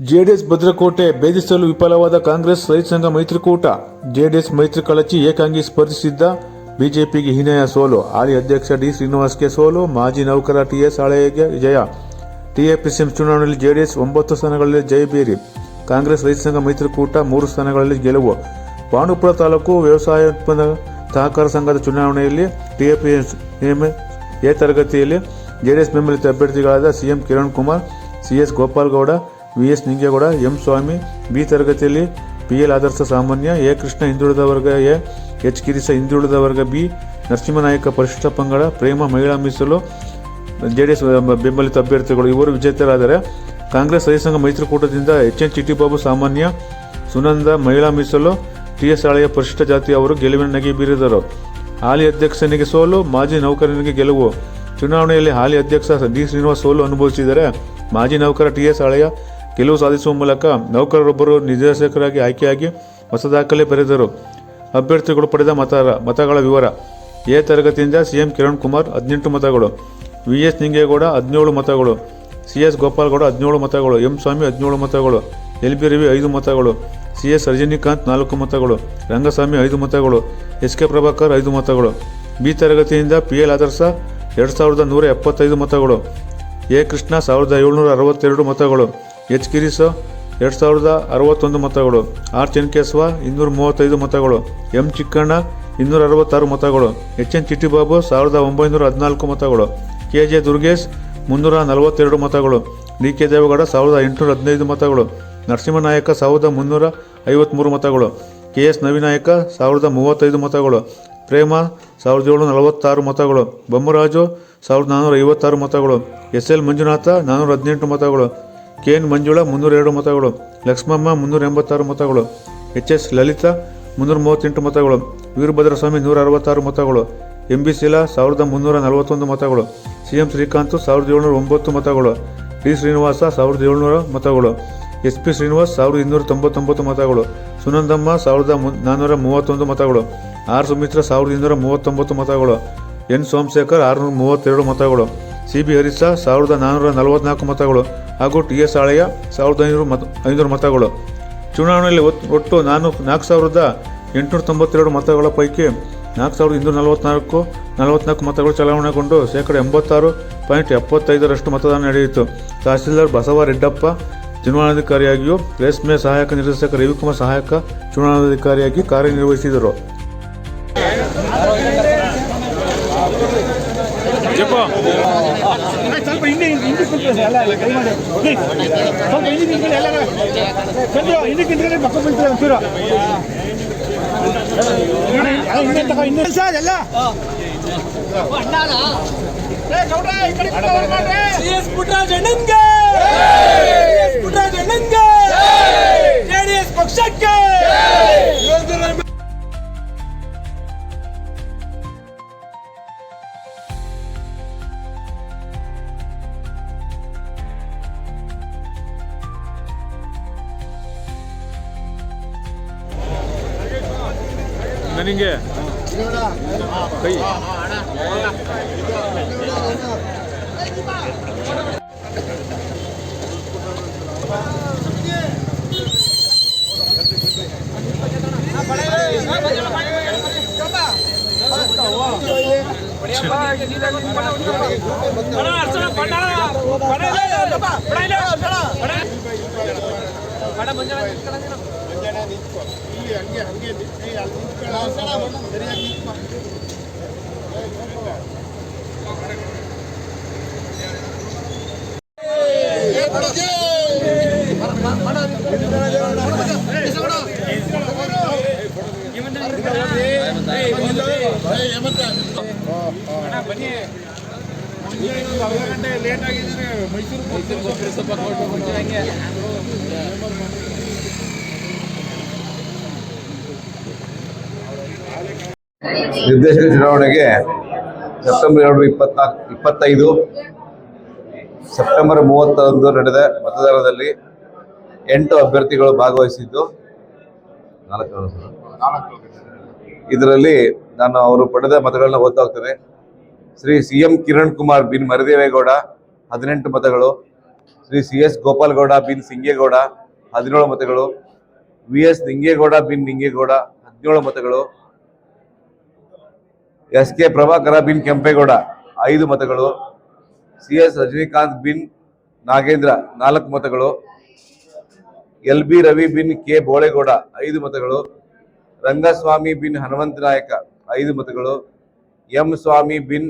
JDS ಭದ್ರಕೋಟೆ ಭೇದಿಸಲು ವಿಫಲವಾದ ಕಾಂಗ್ರೆಸ್ ರೈತ ಸಂಘ ಮೈತ್ರಿಕೂಟ. ಜೆಡಿಎಸ್ ಮೈತ್ರಿ ಕಳಚಿ ಏಕಾಂಗಿ ಸ್ಪರ್ಧಿಸಿದ್ದ ಬಿಜೆಪಿಗೆ ಹೀನಾಯ ಸೋಲು. ಹಾಲಿ ಅಧ್ಯಕ್ಷ ಡಿ ಶ್ರೀನಿವಾಸ್ಗೆ ಸೋಲು. ಮಾಜಿ ನೌಕರ ಟಿಎಸ್ ಆಳೆಗೆ ಜಯ. ಟಿಎಪಿಸಿಎಂ ಚುನಾವಣೆಯಲ್ಲಿ ಜೆಡಿಎಸ್ 9 ಸ್ಥಾನಗಳಲ್ಲಿ ಜಯಬೇರಿ. ಕಾಂಗ್ರೆಸ್ ರೈತ ಸಂಘ ಮೈತ್ರಿಕೂಟ 3 ಸ್ಥಾನಗಳಲ್ಲಿ ಗೆಲುವು. ಪಾಂಡುಪುರ ತಾಲೂಕು ವ್ಯವಸಾಯೋತ್ಪನ್ನ ಸಹಕಾರ ಸಂಘದ ಚುನಾವಣೆಯಲ್ಲಿ ಟಿಎಪಿಸಿಎಂ ಎ ತರಗತಿಯಲ್ಲಿ ಜೆಡಿಎಸ್ ಬೆಂಬಲಿತ ಅಭ್ಯರ್ಥಿಗಳಾದ CM Kiran Kumar, CS Gopalgowda, VS Ningegowda, M Swami. B ತರಗತಿಯಲ್ಲಿ ಪಿಎಲ್ ಆದರ್ಶ ಸಾಮಾನ್ಯ, ಎ ಕೃಷ್ಣ ಹಿಂದುಳಿದ ವರ್ಗ ಎ, ಎಚ್ ಕಿರಿಸ ಹಿಂದುಳಿದ ವರ್ಗ ಬಿ, ನರಸಿಂಹನಾಯಕ ಪರಿಶಿಷ್ಟ ಪಂಗಡ, ಪ್ರೇಮ ಮಹಿಳಾ ಮೀಸಲು ಜೆಡಿಎಸ್ ಬೆಂಬಲಿತ ಅಭ್ಯರ್ಥಿಗಳು ಇವರು ವಿಜೇತರಾದರೆ, ಕಾಂಗ್ರೆಸ್ ರೈತ ಸಂಘ ಮೈತ್ರಿಕೂಟದಿಂದ ಎಚ್.ಎನ್. ಚಿಟ್ಟಿಬಾಬು ಸಾಮಾನ್ಯ, ಸುನಂದ ಮಹಿಳಾ ಮೀಸಲು, ಟಿಎಸ್ ಆಳೆಯ ಪರಿಶಿಷ್ಟ ಜಾತಿ ಅವರು ಗೆಲುವಿನ ನಗೆ ಬೀರಿದರು. ಹಾಲಿ ಅಧ್ಯಕ್ಷನಿಗೆ ಸೋಲು, ಮಾಜಿ ನೌಕರನಿಗೆ ಗೆಲುವು. ಚುನಾವಣೆಯಲ್ಲಿ ಹಾಲಿ ಅಧ್ಯಕ್ಷ ಡಿ ಶ್ರೀನಿವಾಸ್ ಸೋಲು ಅನುಭವಿಸಿದರೆ, ಮಾಜಿ ನೌಕರ ಟಿಎಸ್ ಆಳೆಯ ಗೆಲುವು ಸಾಧಿಸುವ ಮೂಲಕ ನೌಕರರೊಬ್ಬರು ನಿರ್ದೇಶಕರಾಗಿ ಆಯ್ಕೆಯಾಗಿ ಹೊಸ ದಾಖಲೆ ಬರೆದರು. ಅಭ್ಯರ್ಥಿಗಳು ಪಡೆದ ಮತಗಳ ವಿವರ: ಎ ತರಗತಿಯಿಂದ ಸಿಎಂ ಕಿರಣ್ ಕುಮಾರ್ 18 ಮತಗಳು, ವಿಎಸ್ ನಿಂಗೇಗೌಡ 17 ಮತಗಳು, ಸಿಎಸ್ ಗೋಪಾಲ್ಗೌಡ 17 ಮತಗಳು, ಎಂ ಸ್ವಾಮಿ 17 ಮತಗಳು, ಎಲ್ಬಿ ರವಿ 5 ಮತಗಳು, ಸಿಎಸ್ ರಜನಿಕಾಂತ್ 4 ಮತಗಳು, ರಂಗಸ್ವಾಮಿ 5 ಮತಗಳು, ಎಸ್.ಕೆ. ಪ್ರಭಾಕರ್ 5 ಮತಗಳು. ಬಿ ತರಗತಿಯಿಂದ ಪಿಎಲ್ ಆದರ್ಶ 2175 ಮತಗಳು, ಎ ಕೃಷ್ಣ 1762 ಮತಗಳು, ಎಚ್ ಕಿರಿಸ 2061 ಮತಗಳು, ಆರ್ ಚೆನ್ನಕೇಶವ 235 ಮತಗಳು, ಎಂ ಚಿಕ್ಕಣ್ಣ 266 ಮತಗಳು, ಎಚ್.ಎನ್. ಚಿಟ್ಟಿಬಾಬು 1914 ಮತಗಳು, ಕೆ.ಜೆ. ದುರ್ಗೇಶ್ 342 ಮತಗಳು, ಡಿ.ಕೆ. ದೇವೇಗೌಡ 1815 ಮತಗಳು, ನರಸಿಂಹನಾಯಕ 1353 ಮತಗಳು, ಕೆ.ಎಸ್. ನವಿನಾಯಕ 1035 ಮತಗಳು, ಪ್ರೇಮ 1746 ಮತಗಳು, ಬೊಮ್ಮರಾಜು 1456 ಮತಗಳು, ಎಸ್.ಎಲ್. ಮಂಜುನಾಥ 418 ಮತಗಳು, ಕೆ.ಎನ್. ಮಂಜುಳಾ 302 ಮತಗಳು, ಲಕ್ಷ್ಮಮ್ಮ 386 ಮತಗಳು, ಎಚ್.ಎಸ್. ಲಲಿತಾ 338 ಮತಗಳು, ವೀರಭದ್ರಸ್ವಾಮಿ 166 ಮತಗಳು, ಎಂ.ಬಿ. ಶೀಲಾ 1341 ಮತಗಳು, ಸಿ.ಎಂ. ಶ್ರೀಕಾಂತ್ 1709 ಮತಗಳು, ಡಿ. ಶ್ರೀನಿವಾಸ 1700 ಮತಗಳು, ಎಸ್.ಪಿ. ಶ್ರೀನಿವಾಸ್ 1299 ಮತಗಳು, ಸುನಂದಮ್ಮ 1431 ಮತಗಳು, ಆರ್. ಸುಮಿತ್ರಾ 1239 ಮತಗಳು, ಎನ್. ಸೋಮಶೇಖರ್ 632 ಮತಗಳು, ಸಿ.ಬಿ. ಹರೀಶ 1444 ಮತಗಳು ಹಾಗೂ ಟಿ.ಎಸ್. ಆಳೆಯ 1500 ಮತಗಳು. ಚುನಾವಣೆಯಲ್ಲಿ ಒಟ್ಟು 4892 ಮತಗಳ ಪೈಕಿ 4244 ಮತಗಳು ಚಲಾವಣೆಗೊಂಡು 86.75% ಮತದಾನ ನಡೆಯಿತು. ತಹಸೀಲ್ದಾರ್ ಬಸವ ರೆಡ್ಡಪ್ಪ ಚುನಾವಣಾಧಿಕಾರಿಯಾಗಿಯೂ, ರೇಷ್ಮೆ ಸಹಾಯಕ ನಿರ್ದೇಶಕ ರವಿಕುಮಾರ್ ಸಹಾಯಕ ಚುನಾವಣಾಧಿಕಾರಿಯಾಗಿ ಕಾರ್ಯನಿರ್ವಹಿಸಿದರು. ಪಕ್ಷಕ್ಕೆ ನನಗೆ ಕೈ ಲೇಟ್ ಆಗಿದ್ರೆ ಮೈಸೂರು ನಿರ್ದೇಶಕ ಚುನಾವಣೆಗೆ ಸೆಪ್ಟೆಂಬರ್ 2025 ಸೆಪ್ಟೆಂಬರ್ 31 ನಡೆದ ಮತದಾನದಲ್ಲಿ 8 ಅಭ್ಯರ್ಥಿಗಳು ಭಾಗವಹಿಸಿದ್ದು, ಇದರಲ್ಲಿ ನಾನು ಅವರು ಪಡೆದ ಮತಗಳನ್ನ ಓದ್ತಾ ಹೋಗ್ತೇನೆ. ಶ್ರೀ ಸಿ.ಎಂ. ಕಿರಣ್ ಕುಮಾರ್ ಬಿನ್ ಮರದೇವೇಗೌಡ 18 ಮತಗಳು, ಶ್ರೀ CS ಗೋಪಾಲಗೌಡ ಬಿನ್ ಸಿಂಗೇಗೌಡ 17 ಮತಗಳು, VS ನಿಂಗೇಗೌಡ ಬಿನ್ ನಿಂಗೇಗೌಡ 17 ಮತಗಳು, SK ಪ್ರಭಾಕರ ಬಿನ್ ಕೆಂಪೇಗೌಡ 5 ಮತಗಳು, CS ರಜನಿಕಾಂತ್ ಬಿನ್ ನಾಗೇಂದ್ರ 4 ಮತಗಳು, LB ರವಿ ಬಿನ್ ಕೆ ಬೋಳೇಗೌಡ 5 ಮತಗಳು, ರಂಗಸ್ವಾಮಿ ಬಿನ್ ಹನುಮಂತ ನಾಯಕ 5 ಮತಗಳು, M ಸ್ವಾಮಿ ಬಿನ್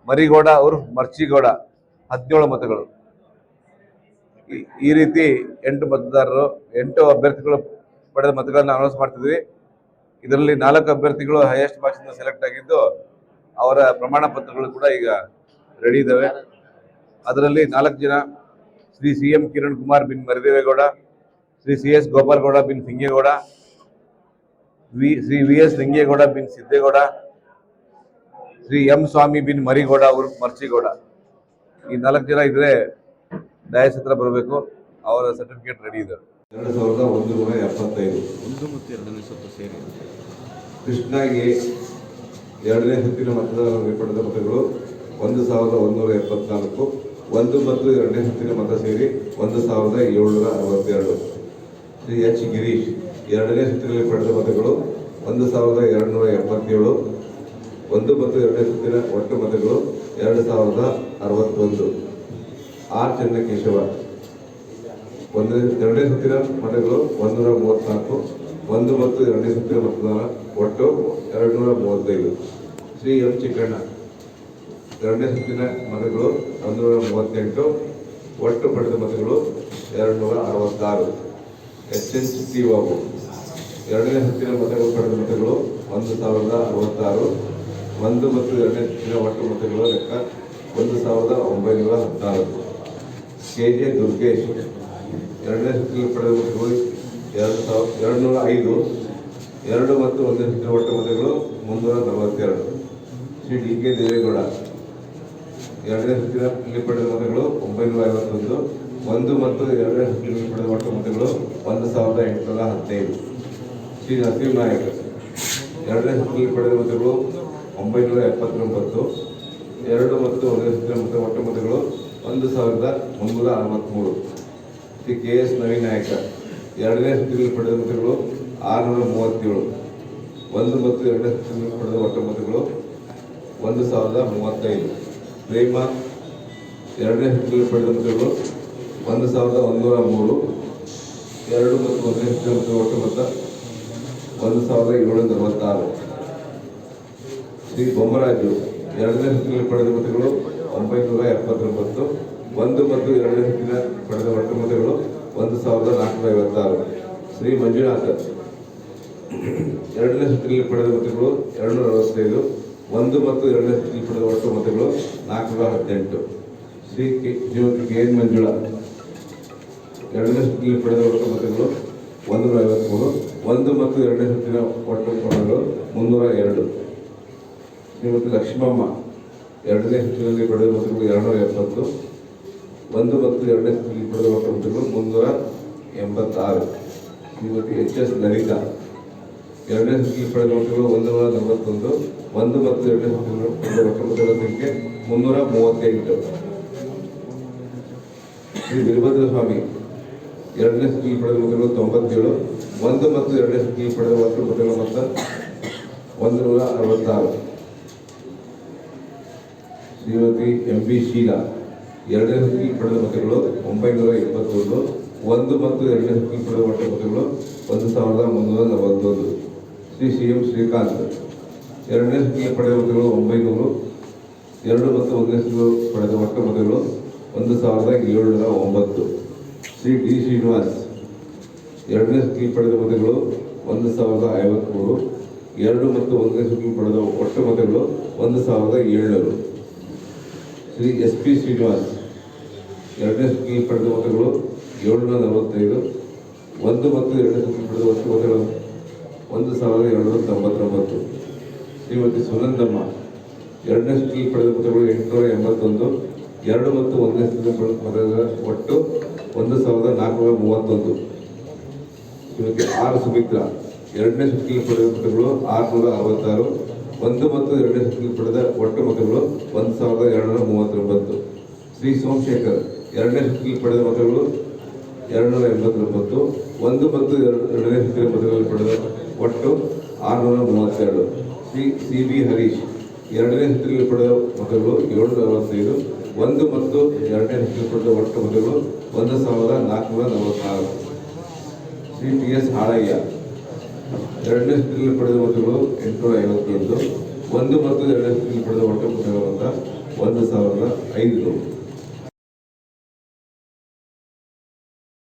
ಮರಿಗೌಡ ಉರ್ಫ್ ಮರ್ಚಿಗೌಡ 17 ಮತಗಳು. ಈ ರೀತಿ 8 ಅಭ್ಯರ್ಥಿಗಳು ಪಡೆದ ಮತಗಳನ್ನು ಅನೌನ್ಸ್ ಮಾಡ್ತಿದ್ವಿ. ಇದರಲ್ಲಿ 4 ಅಭ್ಯರ್ಥಿಗಳು ಹೈಯೆಸ್ಟ್ ಮಾರ್ಕ್ಸ್ ಇಂದ ಸೆಲೆಕ್ಟ್ ಆಗಿದ್ದು ಅವರ ಪ್ರಮಾಣ ಪತ್ರಗಳು ಕೂಡ ಈಗ ರೆಡಿ ಇದಾವೆ. ಅದರಲ್ಲಿ 4 ಜನ ಶ್ರೀ CM ಕಿರಣ್ ಕುಮಾರ್ ಬಿನ್ ಮರಿದೇವೇಗೌಡ, ಶ್ರೀ CS ಗೋಪಾಲಗೌಡ ಬಿನ್ ಸಿಂಗೇಗೌಡ, ಶ್ರೀ VS ನಿಂಗೇಗೌಡ ಬಿನ್ ಸಿದ್ದೇಗೌಡ, ಶ್ರೀ M ಸ್ವಾಮಿ ಬಿನ್ ಮರಿಗೌಡ ಉರ್ಫ್ ಮರ್ಚಿಗೌಡ. ಈ 4 ಜನ ಇದ್ರೆ ಡಯಸ್ ಹತ್ರ ಬರಬೇಕು. ಅವರ ಸರ್ಟಿಫಿಕೇಟ್ ರೆಡಿ ಇದೆ. 2175 1 ಮತ್ತು 2ನೇ ಸುತ್ತು ಸೇರಿ ಕೃಷ್ಣಾಗೆ 2ನೇ ಸುತ್ತಿನ ಮತದಾರರು ಪಡೆದ ಮತಗಳು 1174, 1 ಮತ್ತು 2ನೇ ಸುತ್ತಿನ ಮತ ಸೇರಿ 1762. ಶ್ರೀ H ಗಿರೀಶ್ 2ನೇ ಸುತ್ತಿನಲ್ಲಿ ಪಡೆದ ಮತಗಳು 1277, 1 ಮತ್ತು 2ನೇ ಸುತ್ತಿನ ಒಟ್ಟು ಮತಗಳು 2061. R ಚನ್ನಕೇಶವ 2ನೇ ಸುತ್ತಿನ ಮತಗಳು 134, 1 ಮತ್ತು 2ನೇ ಸುತ್ತಿನ ಮತದಾನ ಒಟ್ಟು 235. ಶ್ರೀ M ಚಿಕ್ಕಣ್ಣ 2ನೇ ಸುತ್ತಿನ ಮತಗಳು 138, ಒಟ್ಟು ಪಡೆದ ಮತಗಳು 266. HN ಚಿಟ್ಟಿಬಾಬು 2ನೇ ಸುತ್ತಿನ ಮತಗಳು ಪಡೆದ ಮತಗಳು 1066, 1 ಮತ್ತು 2ನೇ ಸುತ್ತಿನ ಒಟ್ಟು ಮತಗಳ ಲೆಕ್ಕ 1914. KJ ದುರ್ಗೇಶ್ 2ನೇ ಸುತ್ತಿನ ಪಡೆದ ಮತಗಳು 205, 2 ಮತ್ತು 1ನೇ ಸುತ್ತಿನ ಒಟ್ಟು ಮತಗಳು 342. ಶ್ರೀ DK ದೇವೇಗೌಡ 2ನೇ ಸುತ್ತಿನಲ್ಲಿ ಪಡೆದ ಮತಗಳು 951, 1 ಮತ್ತು 2ನೇ ಸುತ್ತಿನಲ್ಲಿ ಪಡೆದ ಒಟ್ಟು ಮತಗಳು 1815. ಶ್ರೀ ನಸೀಂ ನಾಯಕ್ 2ನೇ ಸುತ್ತಿನಲ್ಲಿ ಪಡೆದ ಮತಗಳು 979, 2 ಮತ್ತು 1ನೇ ಸುತ್ತಿನ ಒಟ್ಟು ಮತಗಳು 1363. ಶ್ರೀ KS ನವೀನ್ ನಾಯಕ 2ನೇ ಸುತ್ತಿನಲ್ಲಿ ಪಡೆದ ಮತಗಳು 637, 1 ಮತ್ತು 2ನೇ ಸುತ್ತಿನಲ್ಲಿ ಪಡೆದ ಒಟ್ಟು ಮತಗಳು 1035. ಪ್ರೇಮ 2ನೇ ಸುತ್ತಿನಲ್ಲಿ ಪಡೆದ ಮತಗಳು 1103, 2 ಮತ್ತು 1ನೇ ಸುತ್ತಿನ ಒಟ್ಟು ಮತ 1746. ಶ್ರೀ ಬೊಮ್ಮರಾಜು 2ನೇ ಸುತ್ತಿನಲ್ಲಿ ಪಡೆದ ಮತಗಳು 979, 1 ಮತ್ತು 2ನೇ ಸುತ್ತಿನ ಪಡೆದ ಒಟ್ಟು ಮತಗಳು 1456. ಶ್ರೀ ಮಂಜುನಾಥ್ 2ನೇ ಸುತ್ತಿನಲ್ಲಿ ಪಡೆದ ಮತಗಳು 265, 1 ಮತ್ತು 2ನೇ ಸುತ್ತಿನಲ್ಲಿ ಪಡೆದ ಒಟ್ಟು ಮತಗಳು 418. ಶ್ರೀ KN ಮಂಜುಳಾ 2ನೇ ಸುತ್ತಿನಲ್ಲಿ ಪಡೆದ ಒಟ್ಟು ಮತಗಳು 153, 1 ಮತ್ತು 2ನೇ ಸುತ್ತಿನ ಒಟ್ಟು ಮತಗಳು 302. ಶ್ರೀಮತಿ ಲಕ್ಷ್ಮಮ್ಮ 2ನೇ ಸುತ್ತಿನಲ್ಲಿ ಪಡೆದ ಮತಗಳು 270, 1 ಮತ್ತು 2ನೇ ಸುತ್ತಿನಲ್ಲಿ ಪಡೆದ ಒಟ್ಟು ಮತಗಳು 386. ಶ್ರೀಮತಿ HS ಲಲಿತಾ 2ನೇ ಸುತ್ತಿನಲ್ಲಿ ಪಡೆದ ಮತಗಳು 141, 1 ಮತ್ತು 2ನೇ ಸುತ್ತಿನಲ್ಲಿ ಪಡೆದ ಒಟ್ಟು ಮತಗಳ ಸಂಖ್ಯೆ 338. ಶ್ರೀ ವೀರಭದ್ರ ಸ್ವಾಮಿ 2ನೇ ಸುತ್ತಿನಲ್ಲಿ ಪಡೆದ ಮತಗಳು 97, 1 ಮತ್ತು 2ನೇ ಸುತ್ತಿನಲ್ಲಿ ಪಡೆದ ಒಟ್ಟು ಮತಗಳ ಮೊತ್ತ 166. ಶ್ರೀಮತಿ MB ಶೀಲಾ 2ನೇ ಸುತ್ತಿನಲ್ಲಿ ಪಡೆದ ಮತಗಳು 921, 1 ಮತ್ತು 2ನೇ ಸುತ್ತಿನಲ್ಲಿ ಪಡೆದ ಒಟ್ಟು ಮತಗಳು 1341. ಶ್ರೀ CM ಶ್ರೀಕಾಂತ್ 2ನೇ ಸುತ್ತಿನಲ್ಲಿ ಪಡೆದ ಮತಗಳು 900, 2 ಮತ್ತು 1ನೇ ಸುತ್ತಿನಲ್ಲಿ ಪಡೆದ ಒಟ್ಟು ಮತಗಳು 1709. ಶ್ರೀ D ಶ್ರೀನಿವಾಸ್ 2ನೇ ಸುತ್ತಿನಲ್ಲಿ ಪಡೆದ ಮತಗಳು 1053, 2 ಮತ್ತು 1ನೇ ಸುತ್ತಿನಲ್ಲಿ ಪಡೆದ ಒಟ್ಟು ಮತಗಳು 1700. ಶ್ರೀ SP ಶ್ರೀನಿವಾಸ್ 2ನೇ ಸುತ್ತಿನಲ್ಲಿ ಪಡೆದ ಮತಗಳು 745, 1 ಮತ್ತು 2ನೇ ಸುತ್ತಿನಲ್ಲಿ ಪಡೆದ ಒಟ್ಟು ಮತಗಳು 1299. ಶ್ರೀಮತಿ ಸುನಂದಮ್ಮ 2ನೇ ಸುತ್ತಿನಲ್ಲಿ ಪಡೆದ ಮತಗಳು 881, 2 ಮತ್ತು 1ನೇ ಸುತ್ತಿನಲ್ಲಿ ಪಡೆದ ಮತಗಳ ಒಟ್ಟು 1431. ಶ್ರೀಮತಿ R ಸುಮಿತ್ರಾ 2ನೇ ಸುತ್ತಿನಲ್ಲಿ ಪಡೆದ ಮತಗಳು 666, 1 ಮತ್ತು 2ನೇ ಸುತ್ತಿನಲ್ಲಿ ಪಡೆದ ಒಟ್ಟು ಮತಗಳು 1239. ಶ್ರೀ ಸೋಮಶೇಖರ್ ಎರಡನೇ ಸುತ್ತಿನಲ್ಲಿ ಪಡೆದ ಮತಗಳು 289. ಒಂದು ಮತ್ತು ಎರಡನೇ ಸುತ್ತಿನ ಮತಗಳಲ್ಲಿ ಪಡೆದ ಒಟ್ಟು 632. ಸಿ ಬಿ ಹರೀಶ್ ಎರಡನೇ ಸುತ್ತಿನಲ್ಲಿ ಪಡೆದ ಮತಗಳು 745. ಒಂದು ಮತ್ತು ಎರಡನೇ ಸುತ್ತಿನಲ್ಲಿ ಪಡೆದ ಒಟ್ಟು ಮತಗಳು 1444. ಶ್ರೀ ಟಿ ಎಸ್ ಹಾಳಯ್ಯ ಎರಡನೇ ಸುತ್ತಿನಲ್ಲಿ ಪಡೆದ ಮತಗಳು 851. ಒಂದು ಮತ್ತು ಎರಡನೇ ಸುತ್ತಿನಲ್ಲಿ ಪಡೆದ ಒಟ್ಟು ಮತಗಳ ಮೊತ್ತ 1500.